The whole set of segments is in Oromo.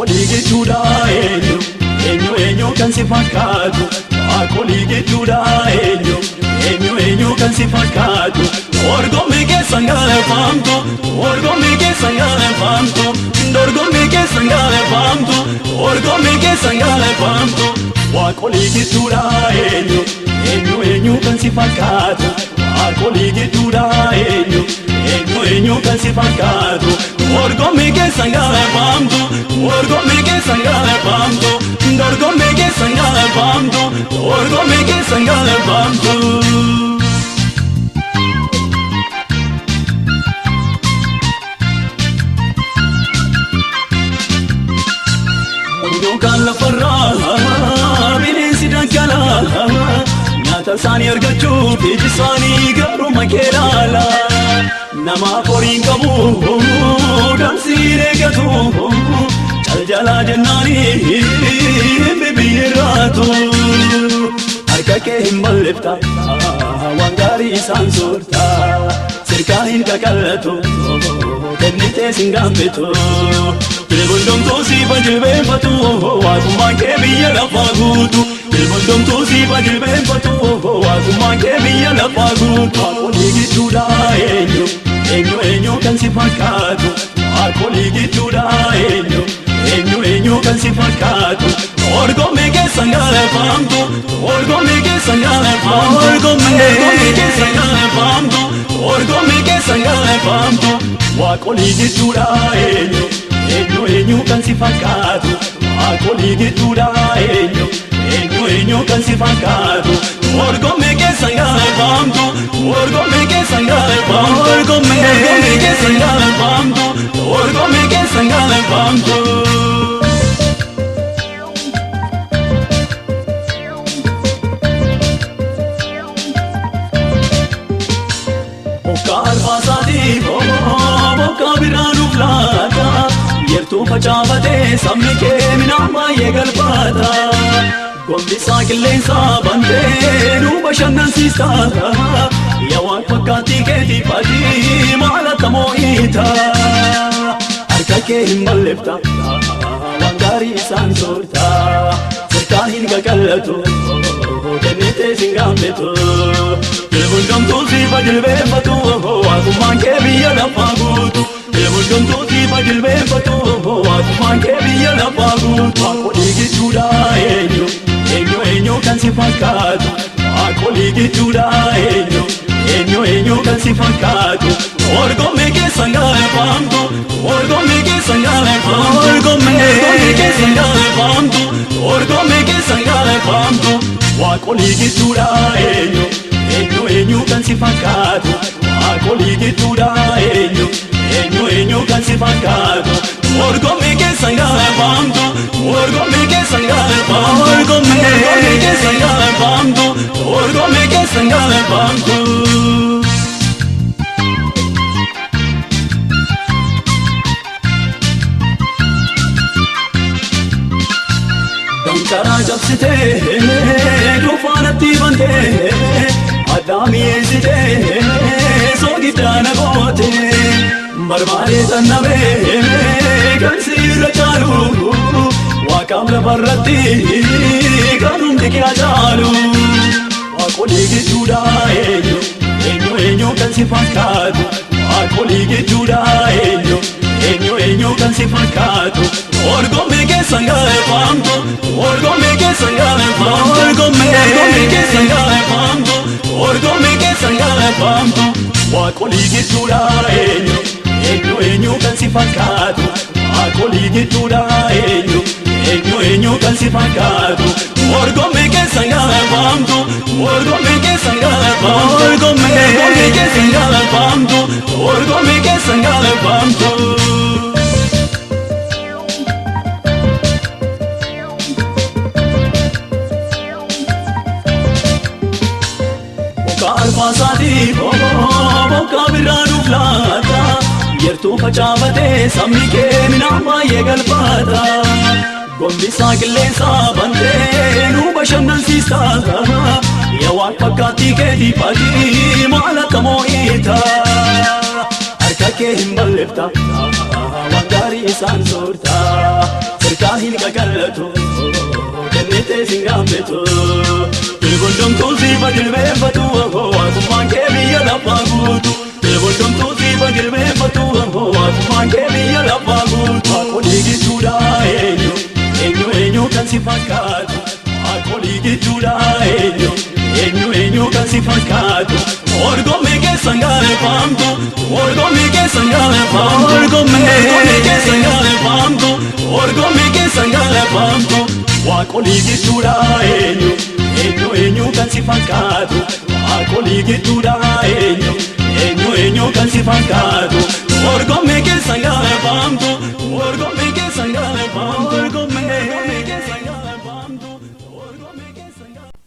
Waaqolii jechuudha eenyu kan si fakkaatu Waaqolii jechuudha eenyu kan si fakkaatu Dorgommii keessa galeeffamtu dorgommii keessa galeeffamtu dorgommii keessa galeeffamtu dorgommii keessa galeeffamtu Waaqolii jechuudha eenyu kan si fakkaatu Waaqolii jechuudha eenyu kan si fakkaatu dorgommii keessa galeeffamtu dorgommii keessa galeeffamtu dorgommii keessa galeeffamtu dorgommii keessa galeeffamtu Kan lafarraa bineensi dhangala'aa nyaata isaanii argachuuf iji isaanii garuu makeelaala namaaf horiin qabu dansiin eegatu jaljalaa jennaanii bibiyyeerraatu harka kee hin balleefta waan gaarii isaan soorta sirkaa hin qaqallatu kennitee sin gaambetu Ilbondomtuu siifa jilbeenfatu waaqummaan kee biyya lafaa guutu Ilbondomtuu siifa jilbeenfatu waaqummaan kee biyya lafaa guutu Waaqolii jechuudha eenyu kan si fakkaatu Waaqolii jechuudha eenyu kan si fakkaatu Dorgommii keessa galeeffamtu dorgommii keessa galeeffamtu dorgommii keessa galeeffamtu dorgommii keessa galeeffamtu Waaqolii jechuudha eenyu kan si fakkaatu Waaqolii jechuudha eenyu kan si fakkaatu dorgommii keessa galeeffamtu dorgommii keessa galeeffamtu dorgommii keessa galeeffamtu dorgommii keessa galeeffamtu Bokka arfaasaatiif bokka biraanuuf laata Yertuu facaafatee sabni kee midhaan baay'ee galfata Gombisaa qilleensaa bantee nu bashannansiista Yaa waan fakkaattii keetiif adii maal akka moo'iita Harka kee hin balleefta waan gaarii isaan soorta Sirkaa hin qaqallatu kennitee sin gaambetu Ilbondomtuu siifa jilbeenfatu waaqummaan kee biyya lafaa guutu Ilbondomtuu siifa jilbeenfatu waaqummaan kee biyya lafaa guutu Waaqolii jechuudha eenyu kan si fakkaatu Waaqolii jechuudha eenyu kan si fakkaatu dorgommii keessa galeeffamtu dorgommii keessa galeeffamtu dorgommii keessa galeeffamtu dorgommii keessa galeeffamtu Waaqolii jechuudha eenyu kan si fakkaatu Waaqolii jechuudha eenyu kan si fakkaatu dorgommii keessa galeeffamtu dorgommii keessa galeeffamtu dorgommii keessa galeeffamtu dorgommii keessa galeeffamtu Dankaraa jabsitee dhufaanatti bantee addaa mi'eessitee soogiddaana goote barbaadee sannabee kan siirra caalu waaqaaf lafarratti kan hundi kee caalu Waaqolii jechuudha eenyu kan si fakkaatu Waaqolii jechuudha eenyu kan si fakkaatu dorgommii keessa galeeffamtu dorgommii keessa galeeffamtu dorgommii keessa galeeffamtu dorgommii keessa galeeffamtu Waaqolii jechuudha eenyu kan si fakkaatu Waaqolii jechuudha eenyu kan si fakkaatu dorgommii keessa galeeffamtu dorgommii keessa galeeffamtu dorgommii keessa galeeffamtu dorgommii keessa galeeffamtu Bokka arfaasaatiif bokka biraanuuf laata Yertuu facaafatee sabni kee midhaan baay'ee galfata Gombisaa qilleensaa bantee nu bashannansiista Yaa waan fakkaattii keetiif adii maal akka moo'iita Harka kee hin balleefta waan gaarii isaan soorta hin kakallatu kennite singambetu Dilbondamtu sifa jilbeeffatu Waakumaan kee biyya lafaa guutu Dilbondamtu sifa jilbeeffatu Waakumaan kee biyya lafaa guutu Waaqolii gidduudha eenyu eenyu kan si fakkaatu Waaqolii gidduudha eenyu kan si fakkaatu Orgomee keessan gaafamtu Orgomee keessan gaafamtu Orgomee keessan gaafamtu Orgomee keessan gaafamtu Waaqolii gidduudha eenyu kan si fakkaatu Waaqolii gidduudha eenyu kan si fakkaatu Orgomee keessan gaafamtu Orgomee keessan gaafamtu Orgomee keessan gaafamtu Orgomee keessan gaafamtu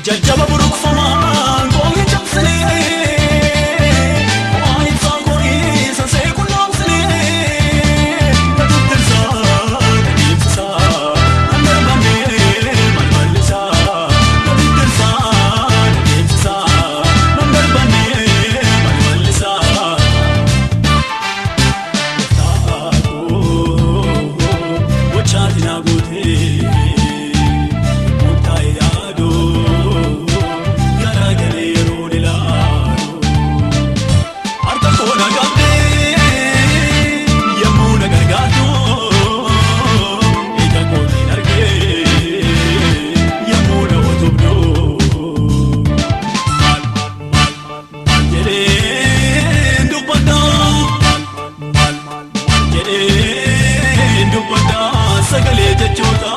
Jajjaba buruqfamaan koomii cabsinee waan ibsaan koomii sansee qunnamsinee Gaduttirsaa gadhiibsisaa nan darbannee malmallisaa Gaduttirsaa gadhiibsisaa nan darbannee malmallisaa Taa'oo gochaati naa guutee Sagalee jechoota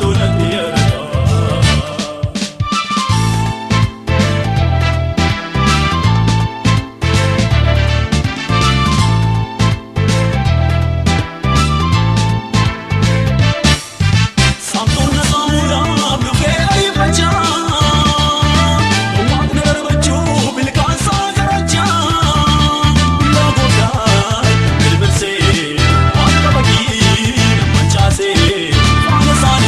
tolatti Sana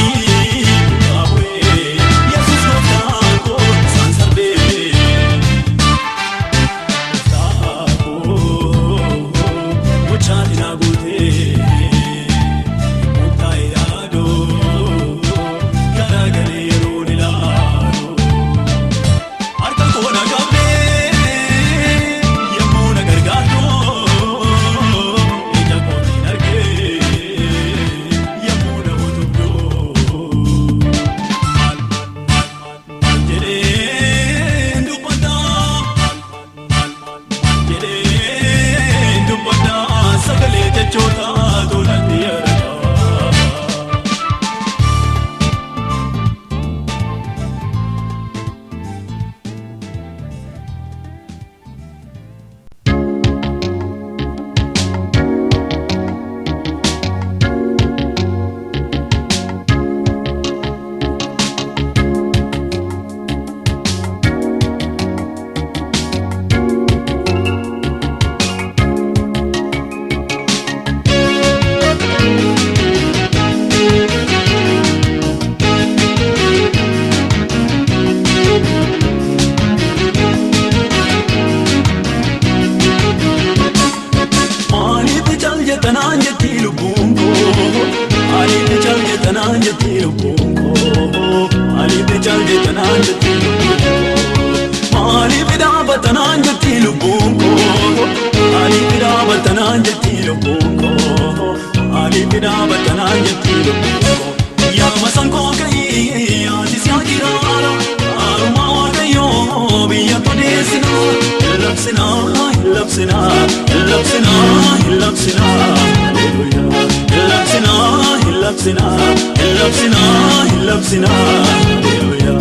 labsina, labsina, hallelujah.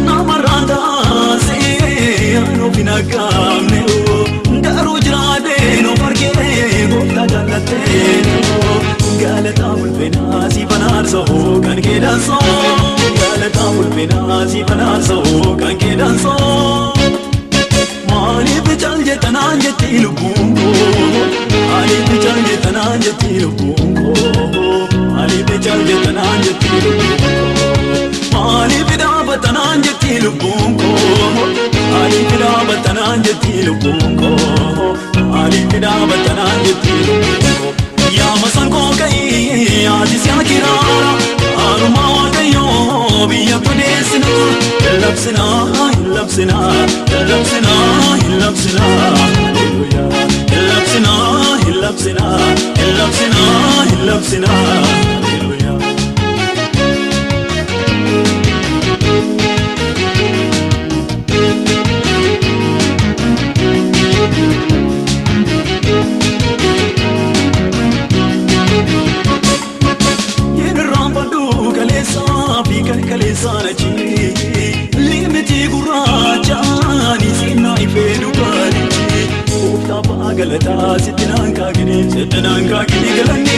Namaranda se anu binagamne daru jirade no parke gofta jannate galata ulfina si banarso kan ke danso galata ulfina si banarso kan ke danso mali bichal je tanan je tilubungo ali bichal je tanan je tilubungo ali bichal je tanan je tilubungo mali bidaba tanan je tilubungo ali bidaba tanan je tilubungo ali bidaba tanan je tilubungo ya masanko kai adi sakirara aruma kayo biya tudesna labsina labsina labsina labsina hallelujah labsina labsina labsina labsina hallelujah kalesa nachi limiti guracha ni sina ifedu bali gofta bagalata sitinanka gine galani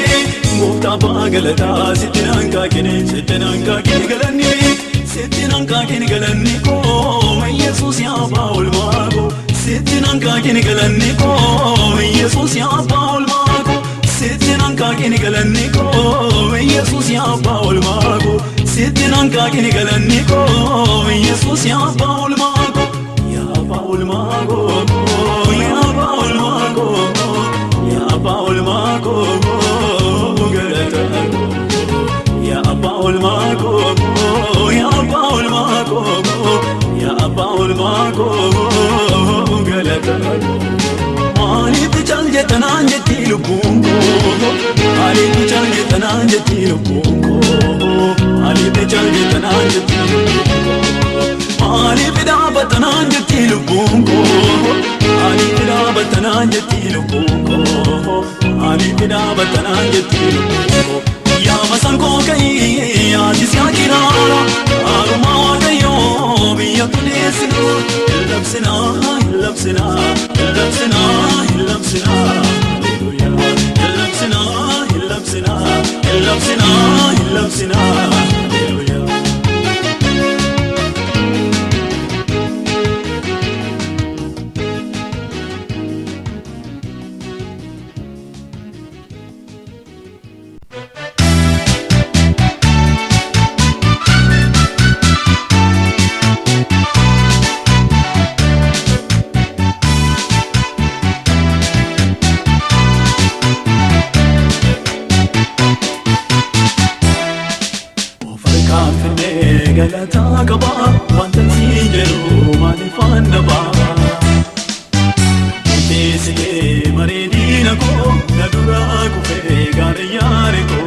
gofta bagalata sitinanka gine galani sitinanka gine galani ko yesus ya paul mago sitinanka gine galani ko yesus ya paul mago sitinanka gine galani ko yesus ya paul mago sitinanka gine galani ko yesus ya paul mago ya paul mago ya paul mago ya paul mago galata ya paul mago ya paul mago ya paul mago galata mali bichal je tanan je tilubungo ali bichal je tanan je tilubungo ali bichal je tanan je tilubungo ali bidaba tanan je tilubungo ali bidaba tanan je tilubungo ali bidaba tanan je tilubungo ya masanko kai adi sakirara aruma kayo biya tudesna labsina labsina labsina labsina hallelujah labsina labsina labsina labsina hallelujah galata gaba wanta sijeru malifanda ba tese maredina ko nadura ko fe gariyare ko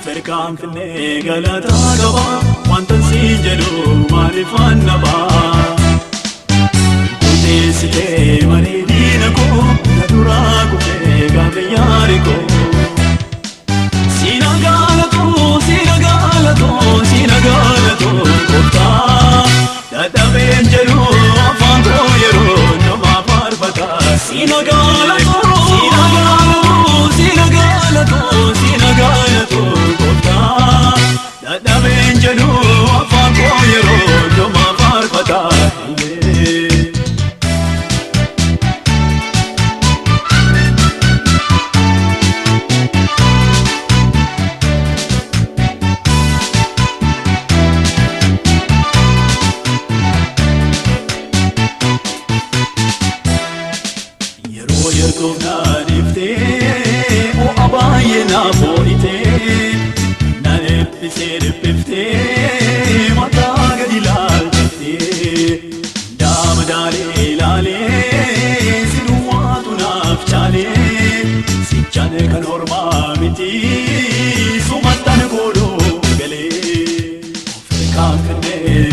ferkan fne galata gaba wanta sijeru malifanda ba tese maredina ko nadura ko fe gariyare ko sinagalato kota dada benjeru afango yeru no ma parvata sinagalato kota dada benjeru afango yeru no ma parvata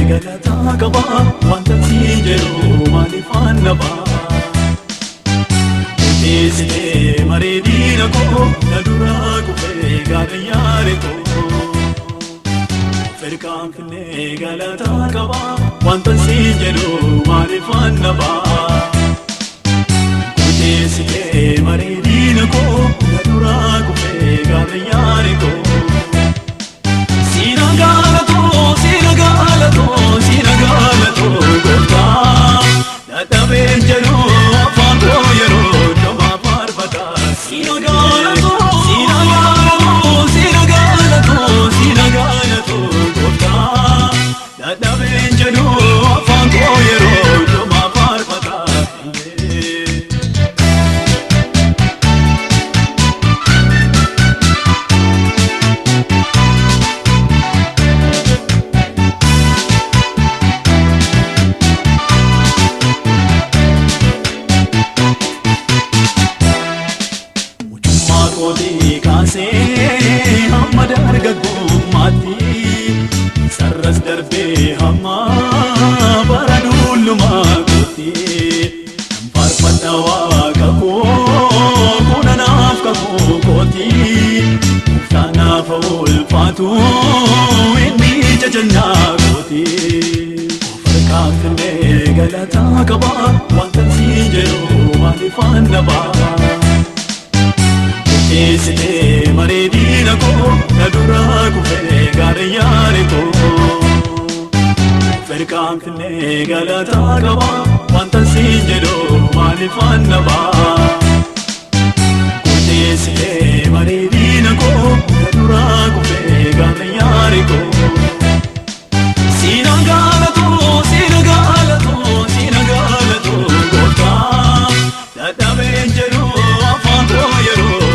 galataa qaba wanta siin jedhu maaliifaan naba Murteessitee bareedina koo na duraa kufee gaara yaare koo Ferkaan finnee galataa qaba wanta siin jedhu maaliifaan naba Murteessitee bareedina koo na duraa kufee gaara yaare koo Sina galato goota dadhabeen jedhu afaan koo yeroo nama faarfata Sina galato goota dadhabeen jedhu afaan koo yeroo nama faarfata Hamma dargaggummaatti sarras darbee hamma bara dullummaa kootti faarfadha waaqa koo kunanaaf kakuu kooti muftaanaaf ulfaatu inni jajannaa kooti Farkaan finnee galataa qaba wanta siin jedhu maaliifaan naba Murteessitee bareedina koo na duraa kufee gaara yaare koo Farkaan finnee galataa qaba wanta siin jedhu maaliifaan naba Murteessitee bareedina koo na duraa kufee gaara yaare koo Sina galato goota dadhabeen jedhu afaan koo yeroo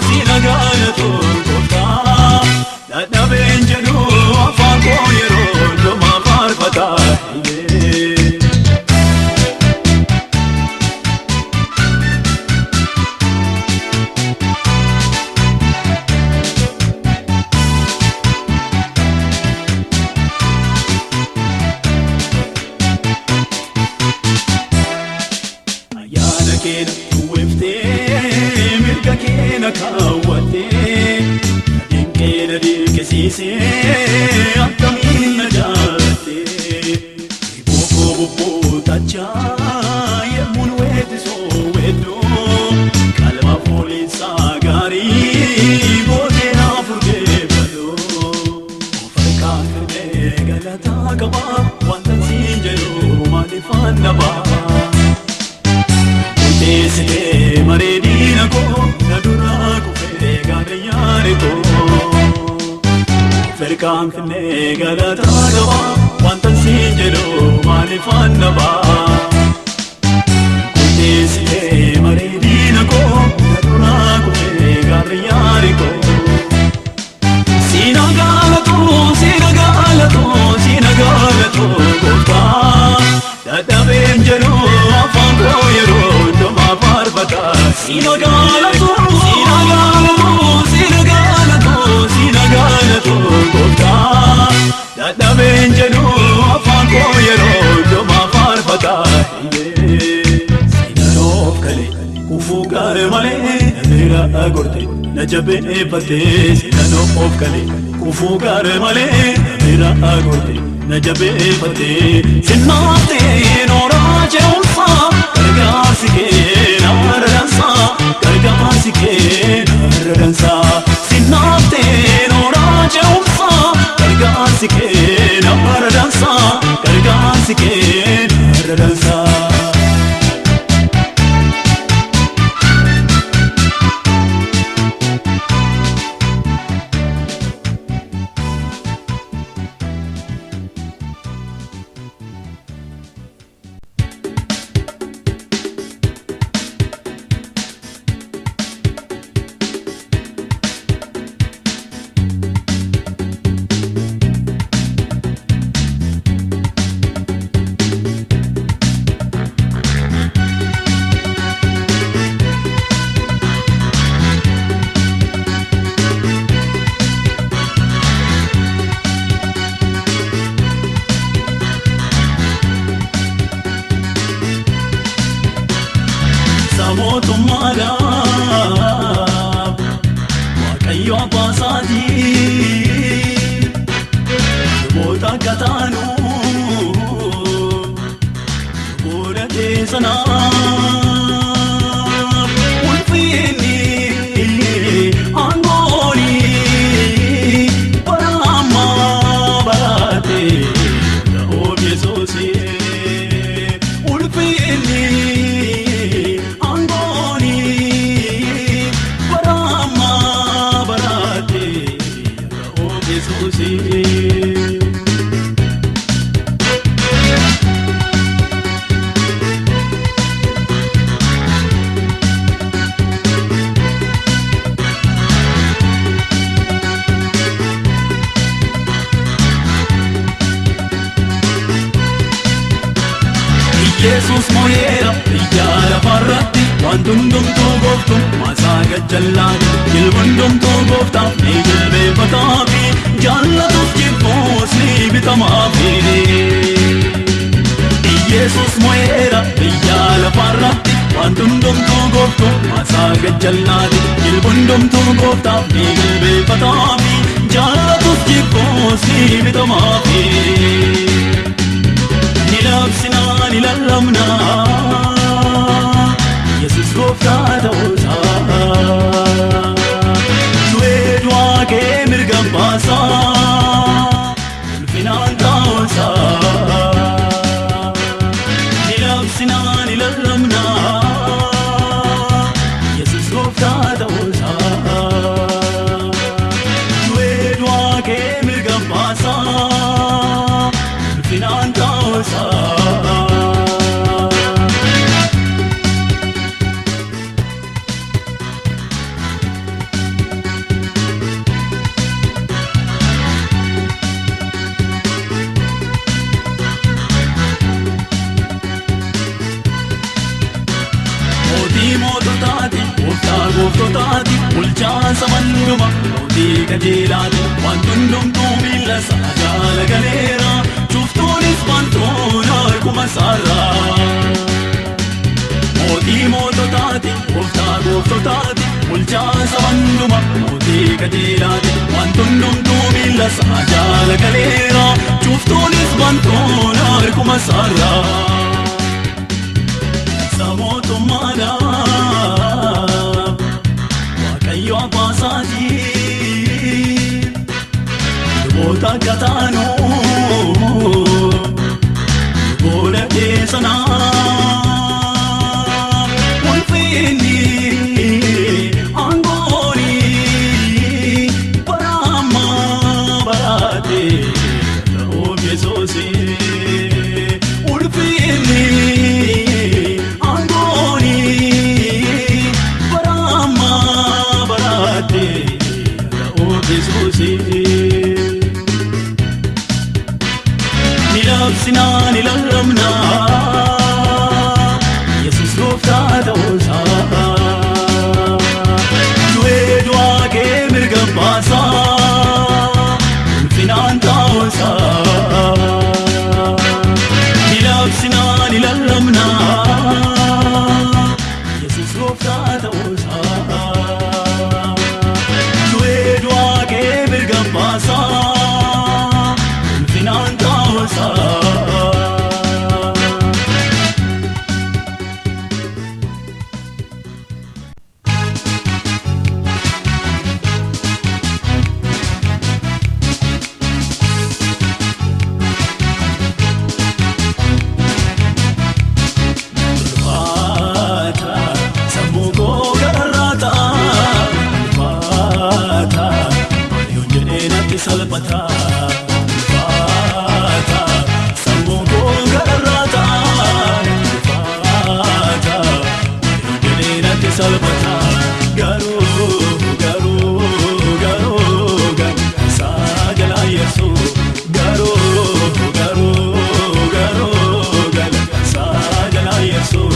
Sina galato goota dadhabeen jedhu afaan koo yeroo nama faarfata Mirga keena kaawwattee dinqeena dirqisiisee akkamiin na jaalattee Riboo koo bubbuutachaa yemmuun weettisoo weedduu qalma fooliinsaa gaarii bootee naaf urgeeffadhu Farkaan finnee galataa qaba wanta siin jedhu maaliifaan naba Murteessitee bareedina koo na duraa kufee gaara yaare koo Farkaan finnee galataa qaba wanta siin jedhu maaliifaan naba Murteessitee bareedina koo na duraa kufee gaara yaare koo Sina galato goota dadhabeen jedhu afaan koo yeroo nama faarfata Sina galato goota dadhabeen jedhu afaan koo yeroo nama faarfata Sina noof kale kufuu gaare malee miira gorte na jabeeffattee Sina noof kale kufuu gaare malee miira gorte na jabeeffattee Sinnaaftee nooraa je'umsaa gargaarsi kee nama dansaa gargaarsi kee nama dansaa Sinnaaftee nooraa je'umsaa gargaarsi kee nama dansaa gargaarsi kee nama dansaa sanaaf ulfinni aangooni bara ammaa baraate ta'uu Yesuusii ulfinni aangooni bara ammaa baraate ta'uu Yesuusii. Yesus mo'eera biyya lafarratti waan hundumtuu gooftuun maasaa gajjallaati ilma hundumtuu gooftaaf ni jilbeeffataafi jaallatuuf jibbuus ni bitamaafi. Yesus mo'eera biyya lafarratti waan hundumtuu gooftuun maasaa gajjallaati ilma hundumtuu gooftaaf ni jilbeeffataafi jaallatuuf jibbuus ni bitamaafi. Nilabsinaa nilallamnaa Yesus gooftaa ta'uusaa du'ee du'aa kee mirga baasaa ulfinaan ta'uusaa. Nilabsinaa nilallamnaa Yesus gooftaa ta'uusaa du'ee du'aa kee mirga baasaa ulfinaan ta'uusaa. Gooftotaati bulchaansa manduma mootii qajeelaati waan hundumtuu miila isaa jala galeera cuftuunis bantoon harkuma isaarraa. Mootii moototaati gooftotaati bulchaansa manduma mootii qajeelaati waan hundumtuu miila isaa jala galeera cuftuunis bantoon harkuma isaarraa. Mootummaadhaan Waaqayyo abbaa isaatiin luboota akka taanuu booda keessanaa ulfinni aangooni bara ammaa baraate ta'uu Yesuusii ulfinni. Nilabsinaa nilallamnaa Yesus gooftaa ta'uusaa du'ee du'aa kee mirga baasaa ulfinaan ta'uusaa. Nilabsinaa nilallamnaa Yesus gooftaa ta'uusaa du'ee du'aa kee mirga baasaa ulfinaan ta'uusaa. Salpata, fata, sammuu koo gararraata, fata, jedheenatti salphata, garuu saajalaa yeessuu, garuu saajalaa yeessuu.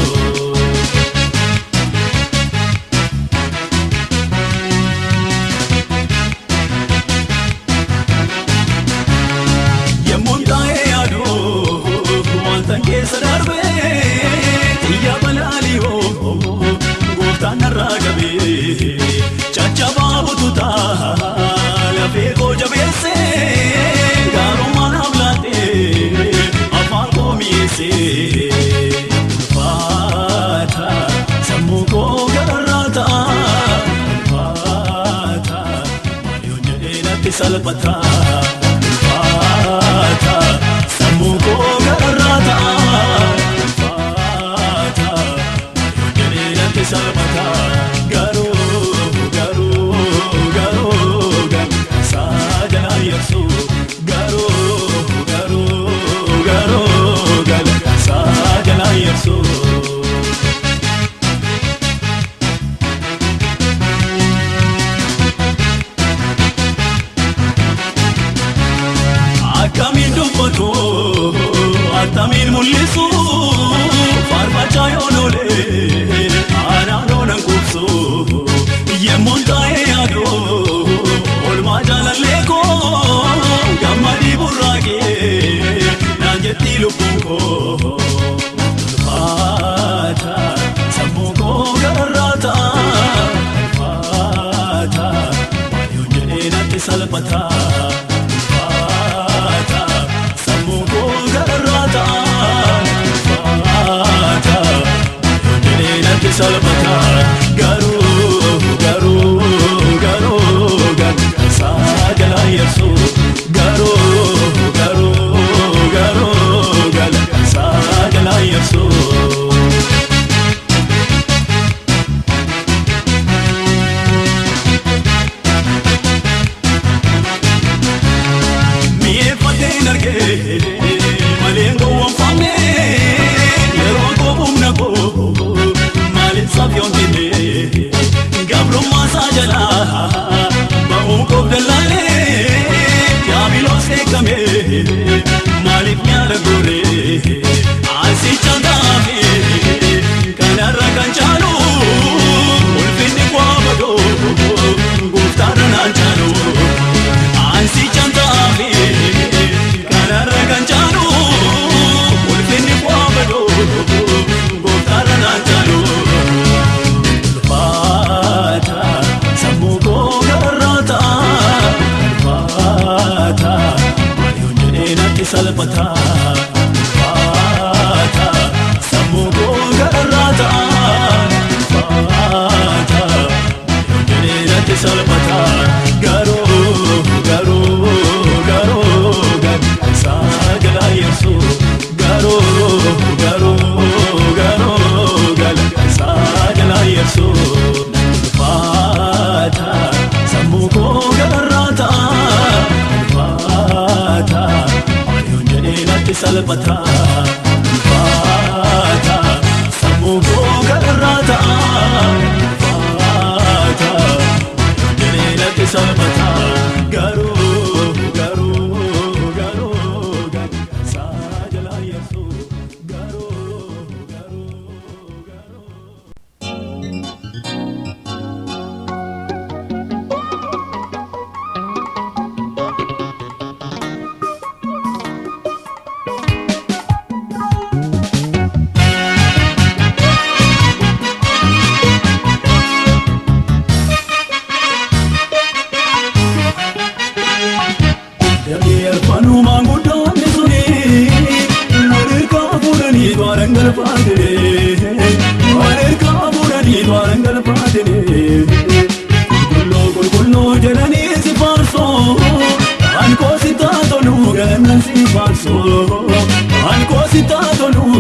Keessa darbee xiyya balali'oo gooftaan narraa qabee caccabaa bututaa lafee koo jabeessee gaarummaa naaf laattee afaan koo mi'eessee. salphata ulfaata sammuu koo gararraata ulfaata maayoo jedhee natti salphata garuu isaa jalaa yarsu garuu isaa jalaa yarsu. Atamin mul'isu farfachaa yoonole aanaan kubsu yemmuun taa'ee yaadu olmaa jaalallee koo gammadii burraaqee naan jetti lubbuun koo ulfaata sammuu koo gararraata ulfaata maayoo jedhee natti salphata. Salphata garuu isaa jalaa yarsu garuu isaa jalaa yarsu. Mi'eeffateen argee malee gowwoomfamne yeroo koomumna koo. Safiyon kine gabrummaa isaa jalaa ba'uu koobdallaane yaabiloos eegame maaliif nyaala goore asii chandaafi kanarra kan caalu ulfinni kwaabadoo gooftaadha naan caalu asii chandaafi kanarra kan caalu ulfinni kwaabadoo gooftaadha naan caalu. Salphata ulfaata sammuu koo gararraata ulfaata maayoo jedhee natti salphata garuu isaa jalaa yarsu garuu isaa jalaa yarsu ulfaata sammuu koo gararraata ulfaata salphata ulfaata sammuu koo gararraata ulfaata maayoo jedhee natti salphata garuu isaa jalaa yarsu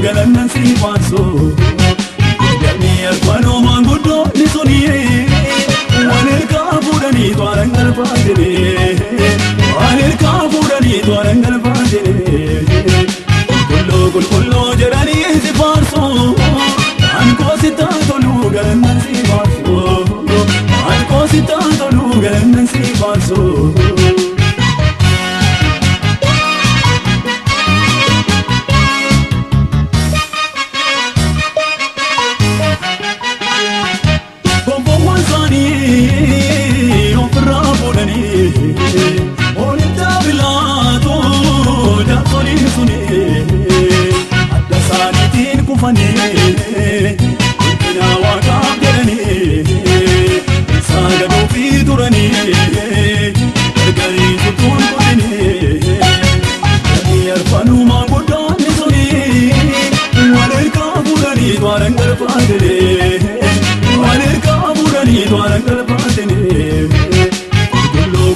galannan si faarso Guddanni arfanoo maanguddoonni suni waan ergaa fuudhanii to'aran galfaatine waan ergaa fuudhanii to'aran galfaatine qulqulloo jedhanii si faarso waan koositaa toluu galannan si faarso waan koositaa toluu galannan si faarso.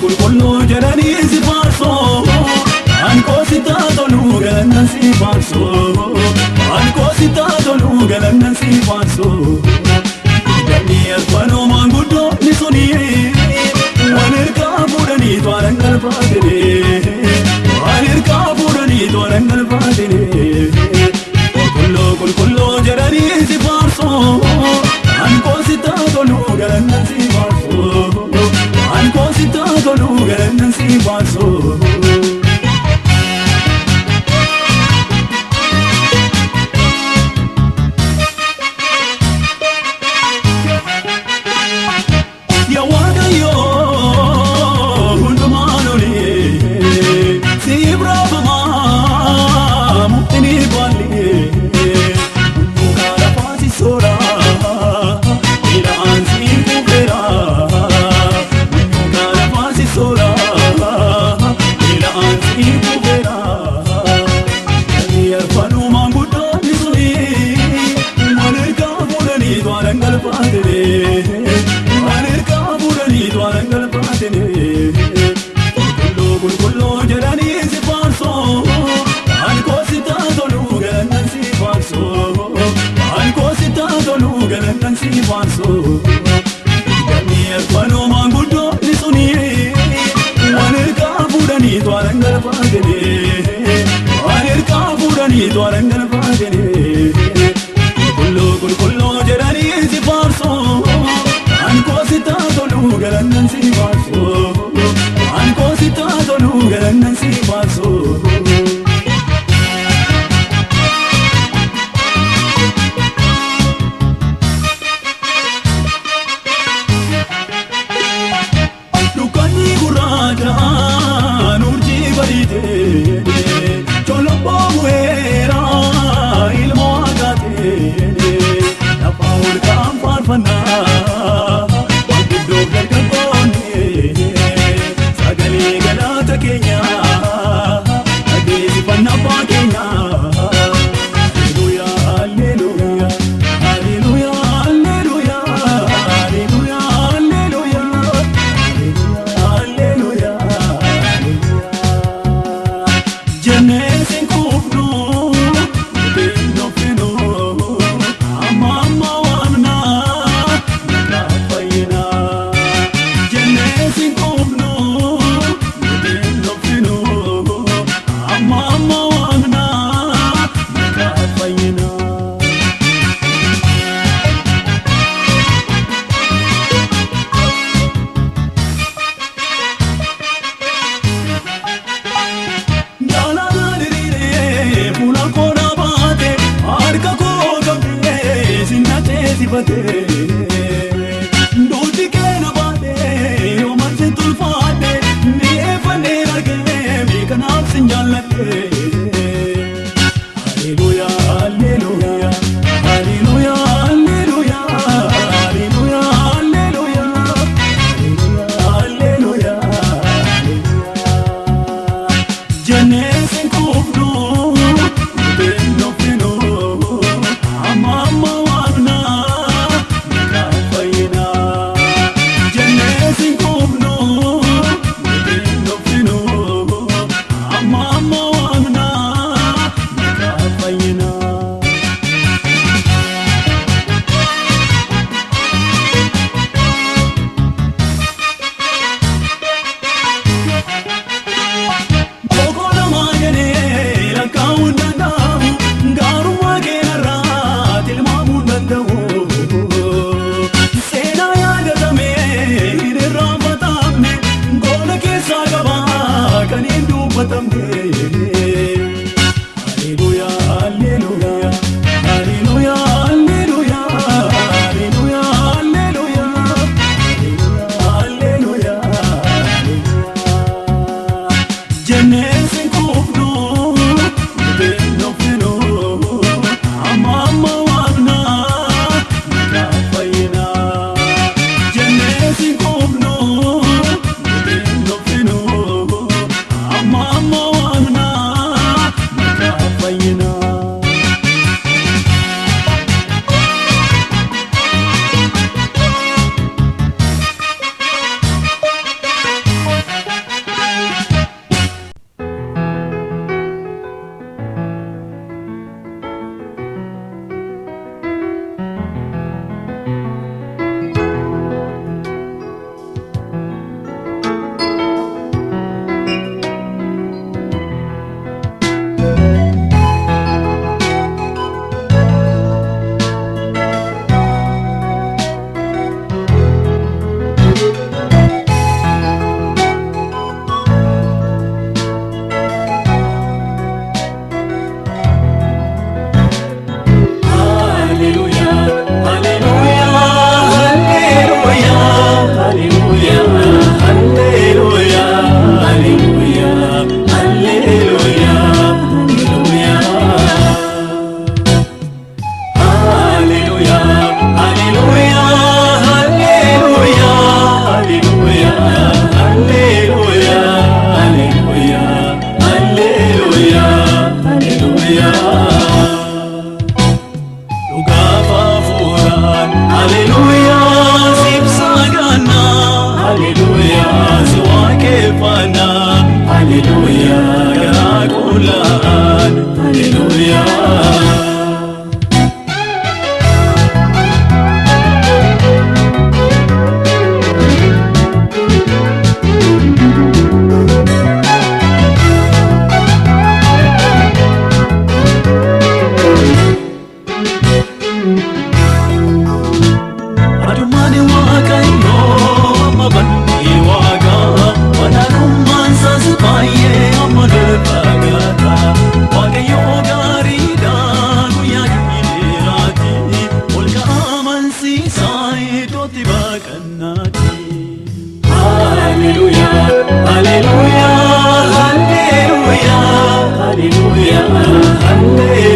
Qulqulloo jedhanii faarsu Anko sita tolu galannan si faarsu Dani arfano mangudo ni suni Wanirka budani twarangal faadine Wanirka budani twarangal faadine Kullo jarani si faarsu Anko sita tolu galannan si faarsu Anko sita tolu galannan si faarsu Kullo jarani si faarsu Anko sita tolu galannan si faarsu Anko sita tolu galannan si faarsu Dani arfano mangudo ni suni Wanirka budani twarangal faadine Wanirka budani twarangal faadine Kullo jarani si faarsu Anko sita tolu galannan si faarsu Anko sita tolu galannan si faarsu Dukani gurraja nurji barite Cholombo muera ilmo agate Napaul kam farfana Guddo gargabone Sagali galata kenya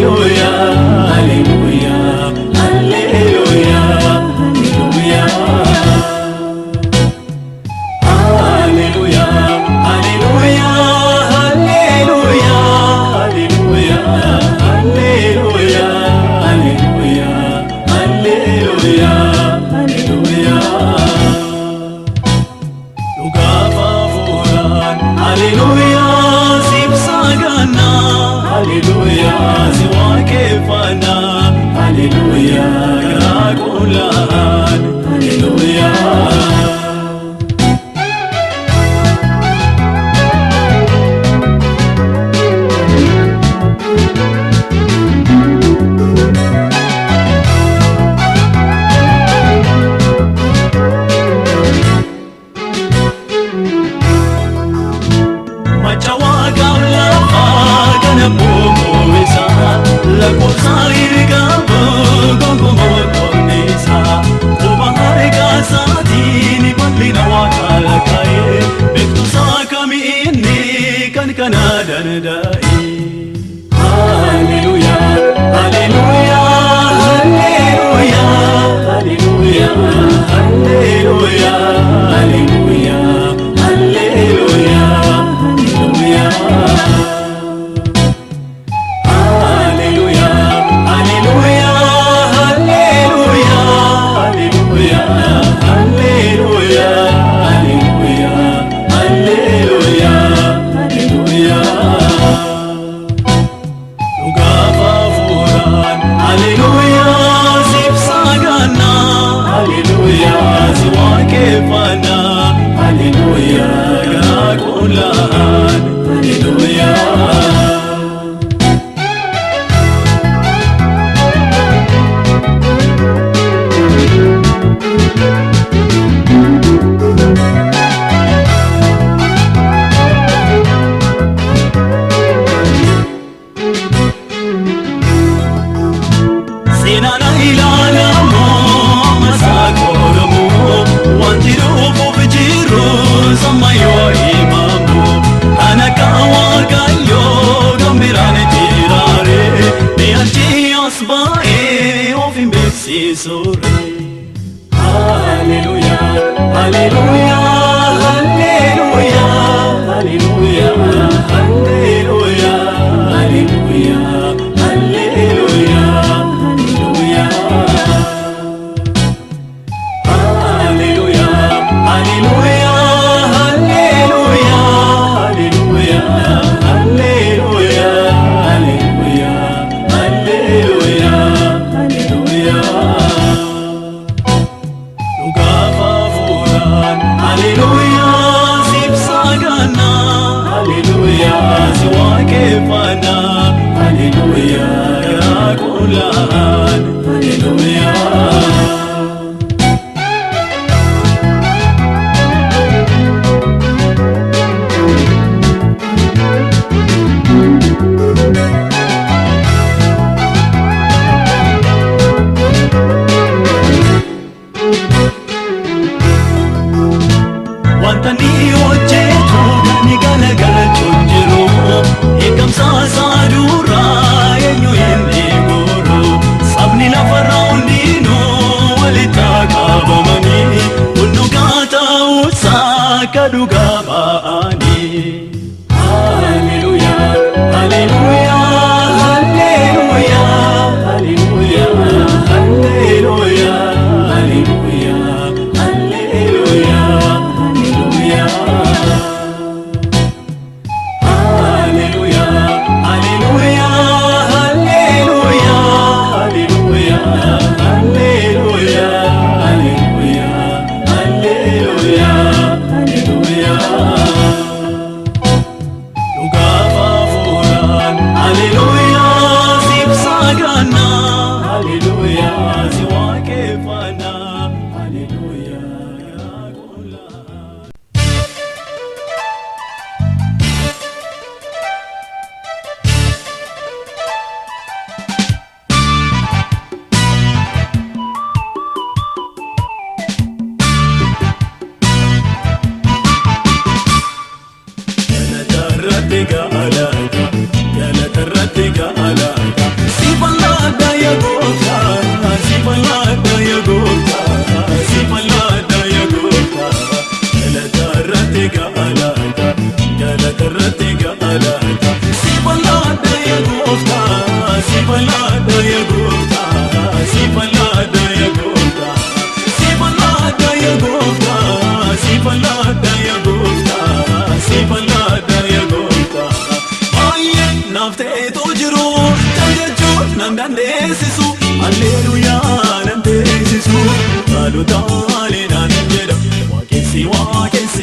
Hallelujah, hallelujah.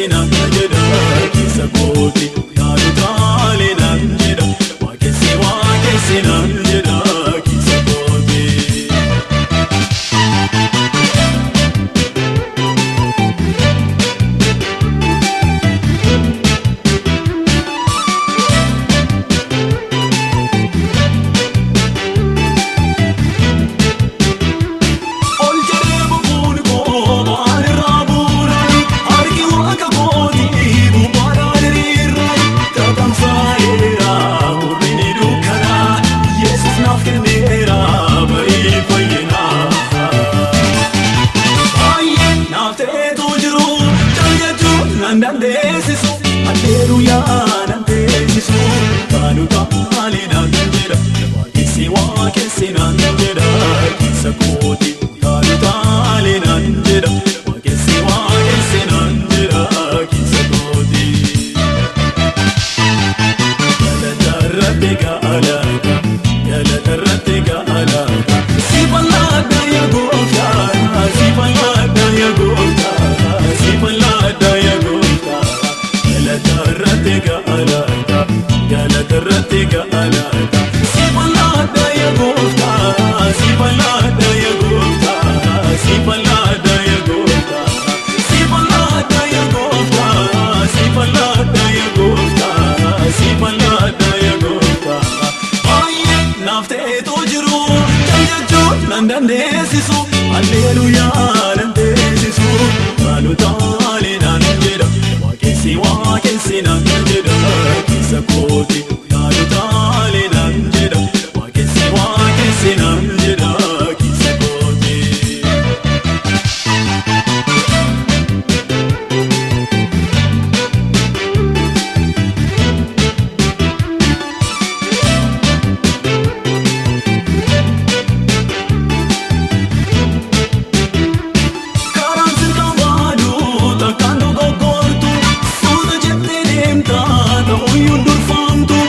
waaqessi naan jedha keessa kooti yaadu taalee naan jedha waaqessi naan jedha keessa kooti. Nandeesisu alleluyaa nandeesisu kaanu taalee naan jedha waaqessi naan jedha keessa kooti kaanu taalee naan jedha waaqessi naan jedha keessa kooti. Galatarratti gaalata galatarratti gaalata si bal'aadha yaa gooftaa si bal'aadha yaa gooftaa si bal'aadha yaa gooftaa. Galatarratti gaalata si bal'aadha yaa gooftaa si bal'aadha yaa gooftaa si bal'aadha yaa gooftaa si bal'aadha yaa gooftaa si bal'aadha yaa gooftaa si bal'aadha yaa gooftaa. Baay'ee naaf ta'eetu jiru jechuun nan dandeessisu alleluyaa dandeessisu kaanu taalee naan jedha waaqessi naan jedha keessa kooti yaadu taalee naan jedha waaqessi naan jedha keessa kooti. Karaan sirkaan baadu takkaan dogoggortu suuta jettee deemtaa ta'uyyuun durfaamtu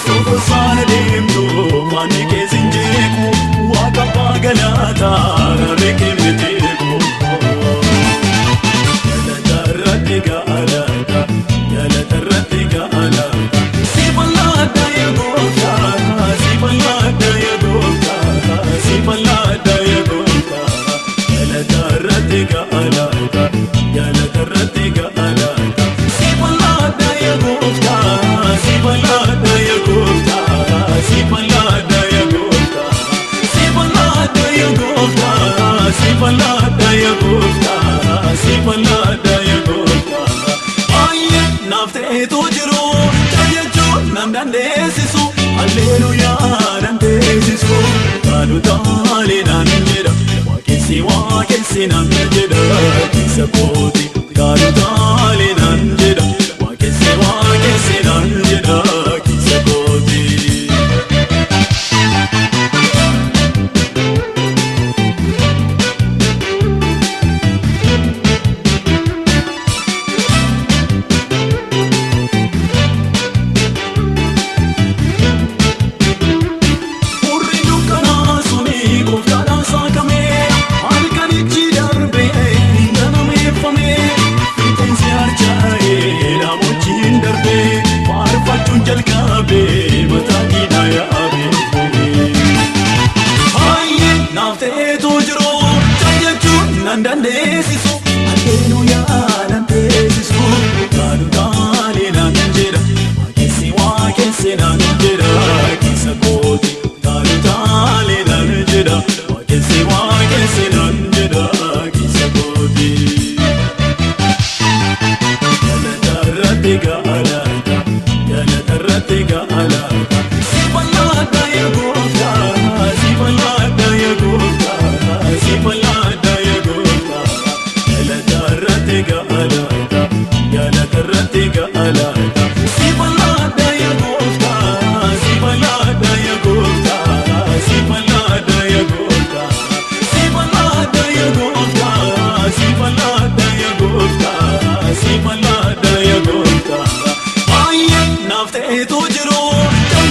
soofoo saana deemtu maanni keessin jeeku waaqa abbaa galaataa rarree keemne teeku. Galatarratti gaalata galatarratti gaalata si bal'aadha yaa gooftaa si bal'aadha yaa gooftaa si bal'aadha yaa gooftaa. Galatarratti gaalata galatarratti gaalata si bal'aadha yaa gooftaa si bal'aadha yaa gooftaa si bal'aadha yaa gooftaa si bal'aadha yaa gooftaa si bal'aadha yaa gooftaa si bal'aadha yaa gooftaa. Baay'ee naaf ta'eetu jiru jechuun nan dandeessisu alleluyaa dandeessisu kaanu taalee naan jedha waaqessi naan jedha keessa kooti kaanu taalee naan jedha waaqessi naan jedha keessa kooti. Hurri dukkanaa suni gooftaadhaan saakamee halkanichi darbee ganameeffamee fixeensi harcaa'ee namochiin darbee faarfachuun jalqabee mataa diinaa yaabee. Baay'ee naaf ta'eetu jiru jechuun nan dandeessisu alleluyaa dandeessisu kaanu taalee naan jedha waaqessi naan jedha keessa kooti kaanu taalee naan jedha waaqessi naan jedha keessa kooti. Galatarratti gaalata galatarratti gaalata si bal'aadha yaa gooftaa si bal'aadha yaa gooftaa si bal'aadha yaa gooftaa. Galatarratti gaalata galatarratti gaalata si bal'aadha yaa gooftaa si bal'aadha yaa gooftaa si bal'aadha yaa gooftaa si bal'aadha yaa gooftaa si bal'aadha yaa gooftaa si bal'aadha yaa gooftaa. Baay'ee naaf ta'eetu jiru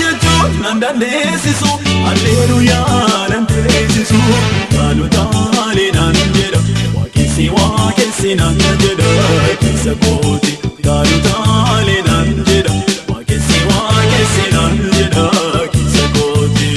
jechuun nan dandeessisu alleluyaa dandeessisu kaanu taalee naan jedha waaqessi naan jedha keessa kooti gaarii taalee naan jedha waaqessi naan jedha keessa kooti.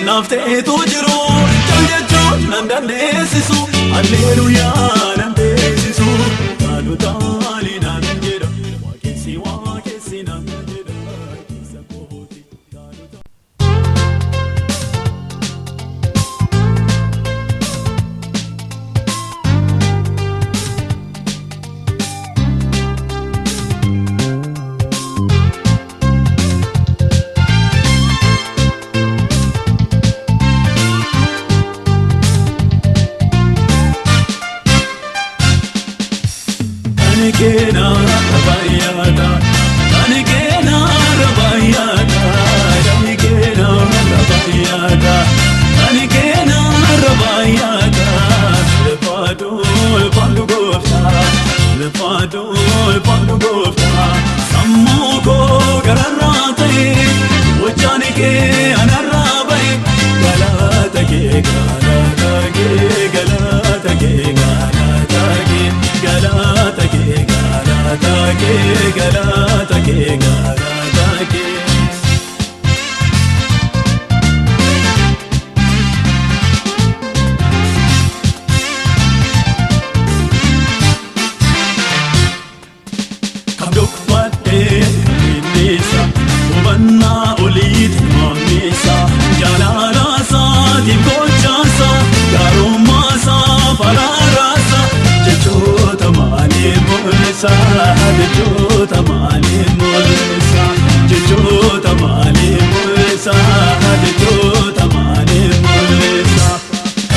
Nafteetu jiru jechuun nan dandeessisu alleluuyaa nan beeksisu kaanu taali nan jedha waaqessi nan jedha keessa kooti kaanu taali. Anikena rabayada, anikena rabayada, anikena rabayada, anikena rabayada. Lepadul pandu gofta, lepadul pandu gofta. Sammuko gararate, ujanike anarabai. Galata ke, galata ke, galata ke, galata ke, galata ke. Galata ke Kabdok pate nisa Ubanna ulit mamisa Jalala sa dimkochasa Garumasa pararasa Jechota mani mulsa Jechota mani mulsa Jechota mani mulsa Jechota mani mulsa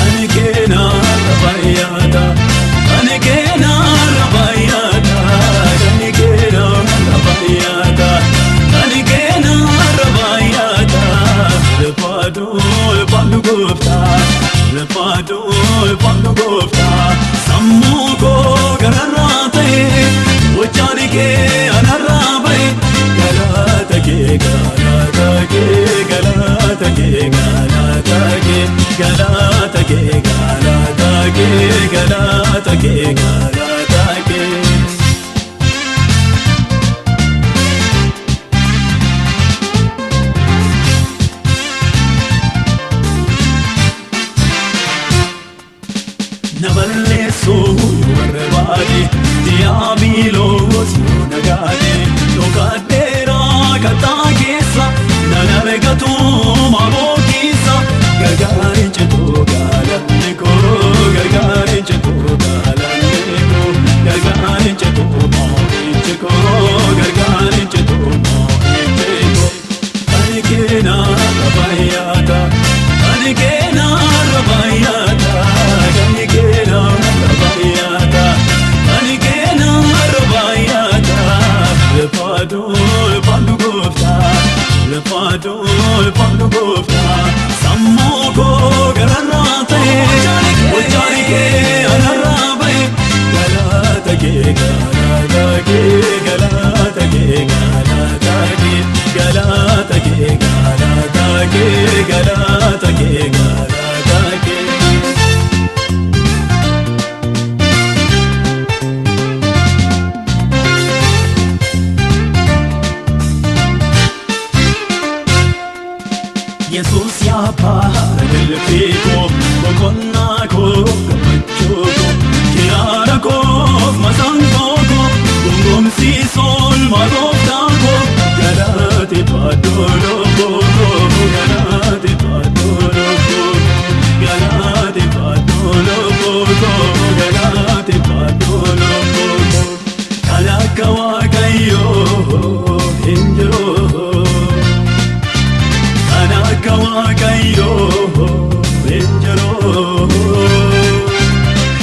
Anikena rabayada Anikena rabayada Anikena rabayada Anikena rabayada Lepadul pandu gofta Lepadul pandu gofta Sammuko gararate ujanike anarabai. Galata ke, galata ke, galata ke, galata ke, galata ke, galata ke, galata ke, galata ke. Naballeessu warrabaade diiyaabiloos yoo nagaade dhokadheera kattaa keessa nan argatu maboo keessa gargaarin citoo gaalanne koo gargaarin citoo gaalanne koo gargaarin citoo moo'ichi koo gargaarin citoo moo'ichi koo anikena rabayyaata anikena rabayyaata anikena rabayyaata anikena rabayyaata lepadul pandu gofta lepadul pandu gofta sammuko konnaa koo gammachuu koo kiraara koo masaanqoo koo gongomsiisoo olmaa gooftaa koo galateeffadhu lubbuu koo galateeffadhu lubbuu galateeffadhu lubbuu koo galateeffadhu lubbuu koo kan akka Waaqayyoo hin jiru kan akka Waaqayyoo hin jiru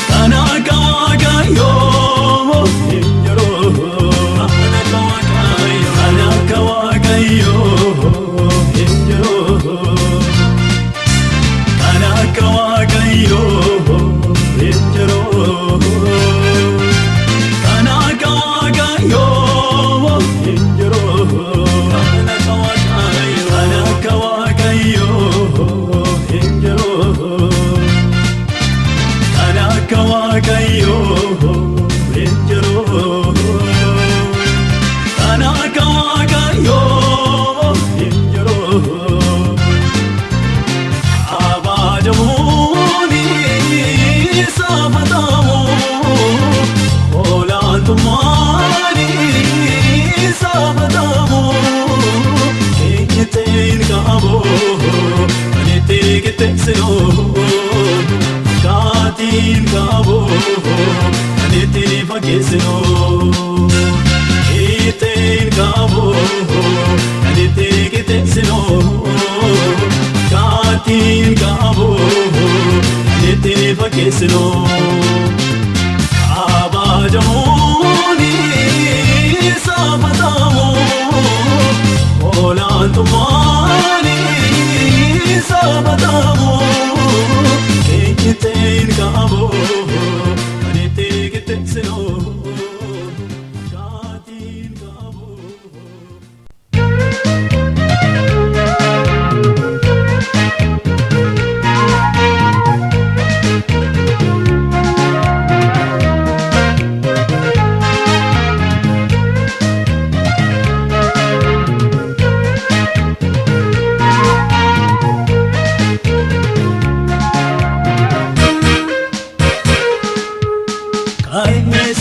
kan akka Waaqayyoo hin jiru kan akka Waaqayyoo hin jiru kan akka Waaqayyoo hin jiru kan akka Waaqayyoo hin jiru kan akka Waaqayyoo hin jiru kan akka Waaqayyoo hin jiru kan akka Waaqayyoo hin jiru abajamuuni sabatamu olaantummaani sabatamu eenyuteen qabu kan itti qixxeessinu kaatiin qabu kan itti fageessinu ittiin qabu kan itti qixxeessinu kaatiin qabu kan itti fageessinu abajamuuni sabatamu olaantummaani sabatamu eenyuteen qabu kan itti qixxeessinu kaatiin qabu.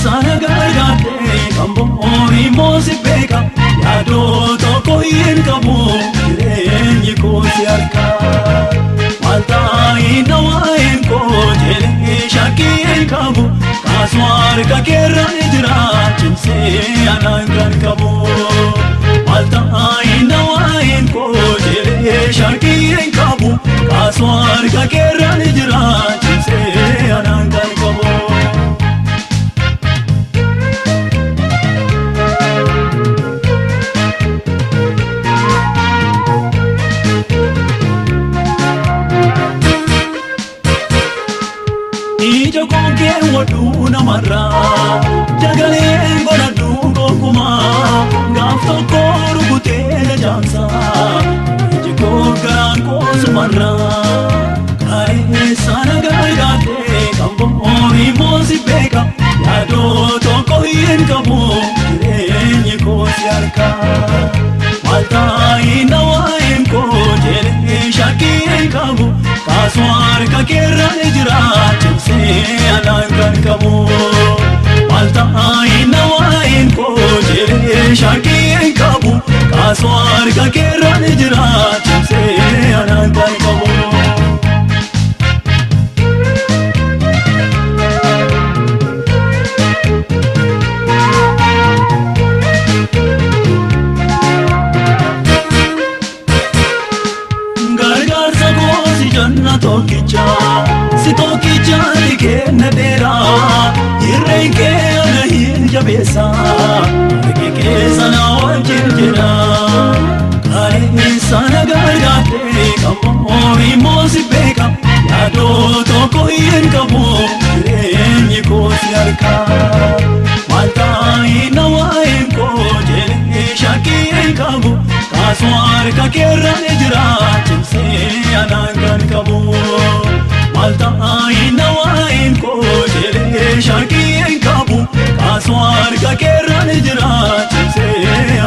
Sana gargaartee kan bo'oon moosi beeka yaadoo tokko hin qabu jireenyi koo si harka maal taa'ina waa'een koo jedhee shakkii hin qabu kaasuu harka keerra ni jira cimsee anaan kan qabu maal taa'ina waa'een koo jedhee shakkii hin qabu kaasuu harka keerra ni jira cimsee anaan kan qabu. Ija kookee waduu namarraa jagalee godhadhu gonkumaa gaaf tokko rukutee na jaamsaa iji koo garaan koo sumarraa kaa'ee sana gargaartee kan bo'oon moosi beeka yaadoo tokko hin qabu jireenyi koo si harka maal taa'ina waa'een koo jedhee shakkii hin qabu kaasuu harka keerra ni jira cimsee anaan kan qabu maal taa'ina waa'een koo jedhee shakkii hin qabu kaasuu harka keerra ni jira cimsee anaan kan qabu. Gargaarsa koo si janna tokkicha si tokkicha ni kenna dheera irreen kee ana hin jabeessa harki keessa na wajjin jira kaa'ee sana gargaartee kan bo'oon moosi beeka yaadoo tokko hin qabu jireenyi koo si harka maal taa'ina waa'een koo jedhee shakkii hin qabu kaasuu harka keerra ni jira cimsee anaan kan qabu maal taa'ina waa'een koo jedhee shakkii hin qabu kaasuu harka keerra ni jira cimsee